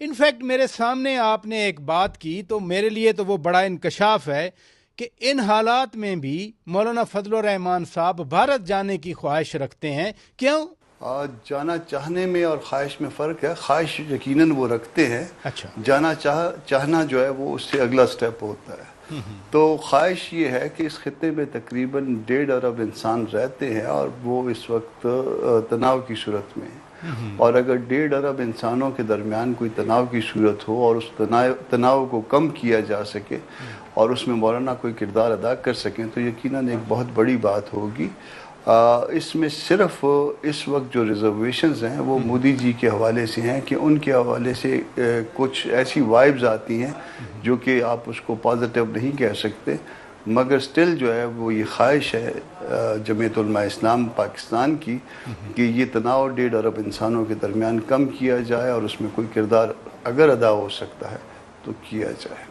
In fact میرے سامنے آپ نے ایک بات کی تو میرے لیے تو وہ بڑا انکشاف ہے کہ ان حالات میں بھی مولانا فضل الرحمان صاحب بھارت جانے کی خواہش رکھتے ہیں. کیوں؟ جانا چاہنے میں اور خواہش میں فرق ہے. خواہش یقیناً وہ رکھتے ہیں. اچھا. جانا چاہنا جو ہے وہ اس سے اگلا سٹیپ ہوتا ہے. تو خواہش یہ ہے کہ اس خطے میں تقریباً 1.5 ارب انسان رہتے ہیں اور وہ اس وقت تناؤ کی صورت میں ہیں. اور اگر 1.5 ارب انسانوں کے درمیان کوئی تناؤ کی صورت ہو اور اس تناؤ کو کم کیا جا سکے اور اس میں مولانا کوئی کردار ادا کر سکیں تو یقیناً ایک بہت بڑی بات ہوگی. اس میں صرف اس وقت جو ریزرویشنز ہیں وہ مودی جی کے حوالے سے ہیں کہ ان کے حوالے سے کچھ ایسی وائبز آتی ہیں جو کہ آپ اس کو پازیٹیو نہیں کہہ سکتے، مگر سٹل جو ہے وہ یہ خواہش ہے جمعیت علماء اسلام پاکستان کی کہ یہ تناؤ 1.5 ارب انسانوں کے درمیان کم کیا جائے اور اس میں کوئی کردار اگر ادا ہو سکتا ہے تو کیا جائے.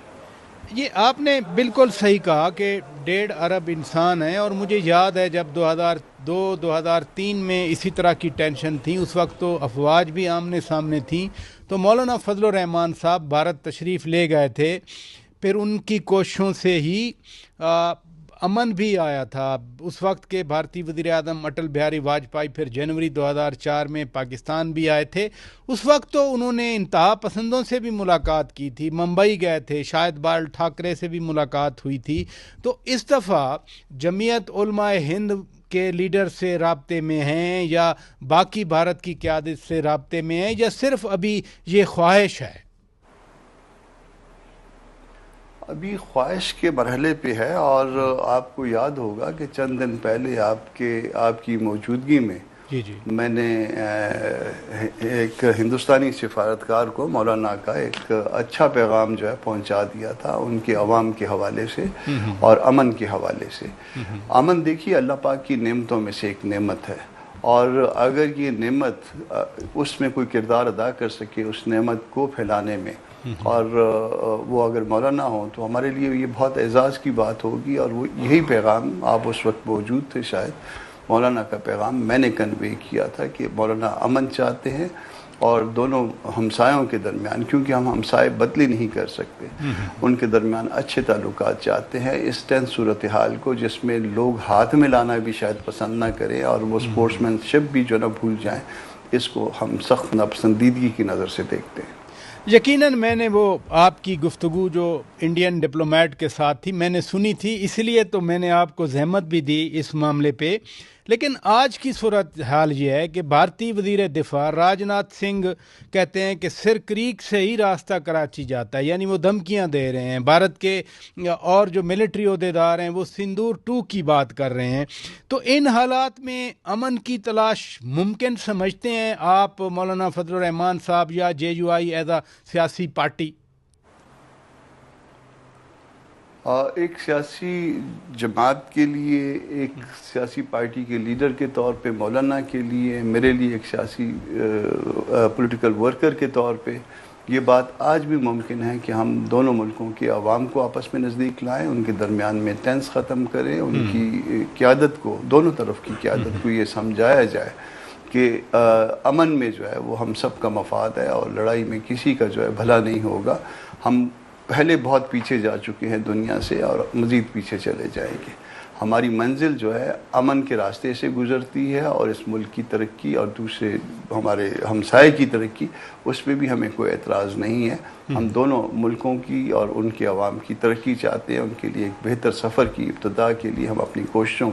یہ آپ نے بالکل صحیح کہا کہ 1.5 ارب انسان ہیں، اور مجھے یاد ہے جب 2002-2003 میں اسی طرح کی ٹینشن تھی، اس وقت تو افواج بھی آمنے سامنے تھیں، تو مولانا فضل الرحمان صاحب بھارت تشریف لے گئے تھے. پھر ان کی کوششوں سے ہی امن بھی آیا تھا. اس وقت کے بھارتی وزیر اعظم اٹل بہاری واجپئی پھر جنوری 2004 میں پاکستان بھی آئے تھے. اس وقت تو انہوں نے انتہا پسندوں سے بھی ملاقات کی تھی، ممبئی گئے تھے، شاید بال ٹھاکرے سے بھی ملاقات ہوئی تھی. تو اس دفعہ جمعیت علماء ہند کے لیڈر سے رابطے میں ہیں یا باقی بھارت کی قیادت سے رابطے میں ہیں، یا صرف ابھی یہ خواہش ہے؟ ابھی خواہش کے مرحلے پہ ہے، اور آپ کو یاد ہوگا کہ چند دن پہلے آپ کی موجودگی میں جی میں نے ایک ہندوستانی سفارتکار کو مولانا کا ایک اچھا پیغام جو ہے پہنچا دیا تھا ان کے عوام کے حوالے سے اور امن کے حوالے سے. امن دیکھیے اللہ پاک کی نعمتوں میں سے ایک نعمت ہے، اور اگر یہ نعمت اس میں کوئی کردار ادا کر سکے اس نعمت کو پھیلانے میں، اور وہ اگر مولانا ہوں تو ہمارے لیے یہ بہت اعزاز کی بات ہوگی. اور وہ یہی پیغام آپ اس وقت موجود تھے، شاید مولانا کا پیغام میں نے کنوے کیا تھا کہ مولانا امن چاہتے ہیں، اور دونوں ہمسایوں کے درمیان، کیونکہ ہم ہمسائے بدلی نہیں کر سکتے، ان کے درمیان اچھے تعلقات چاہتے ہیں. اس ٹینس صورتحال کو جس میں لوگ ہاتھ میں لانا بھی شاید پسند نہ کریں اور وہ سپورٹس مین شپ بھی جو نہ بھول جائیں، اس کو ہم سخت ناپسندیدگی کی نظر سے دیکھتے ہیں. یقیناً میں نے وہ آپ کی گفتگو جو انڈین ڈپلومیٹ کے ساتھ تھی میں نے سنی تھی، اس لیے تو میں نے آپ کو زحمت بھی دی اس معاملے پہ. لیکن آج کی صورت حال یہ ہے کہ بھارتی وزیر دفاع راجناتھ سنگھ کہتے ہیں کہ سر کریک سے ہی راستہ کراچی جاتا ہے، یعنی وہ دھمکیاں دے رہے ہیں. بھارت کے اور جو ملٹری عہدیدار ہیں وہ سندور 2 کی بات کر رہے ہیں. تو ان حالات میں امن کی تلاش ممکن سمجھتے ہیں آپ مولانا فضل الرحمان صاحب یا JUI ایز اے سیاسی پارٹی؟ ایک سیاسی جماعت کے لیے، ایک سیاسی پارٹی کے لیڈر کے طور پہ، مولانا کے لیے، میرے لیے ایک سیاسی پولیٹیکل ورکر کے طور پہ یہ بات آج بھی ممکن ہے کہ ہم دونوں ملکوں کے عوام کو آپس میں نزدیک لائیں، ان کے درمیان میں ٹینس ختم کریں، ان کی قیادت کو، دونوں طرف کی قیادت کو یہ سمجھایا جائے کہ امن میں جو ہے وہ ہم سب کا مفاد ہے اور لڑائی میں کسی کا جو ہے بھلا نہیں ہوگا. ہم پہلے بہت پیچھے جا چکے ہیں دنیا سے اور مزید پیچھے چلے جائیں گے. ہماری منزل جو ہے امن کے راستے سے گزرتی ہے، اور اس ملک کی ترقی اور دوسرے ہمارے ہمسائے کی ترقی، اس پہ بھی ہمیں کوئی اعتراض نہیں ہے. ہم دونوں ملکوں کی اور ان کے عوام کی ترقی چاہتے ہیں. ان کے لیے ایک بہتر سفر کی ابتدا کے لیے ہم اپنی کوششوں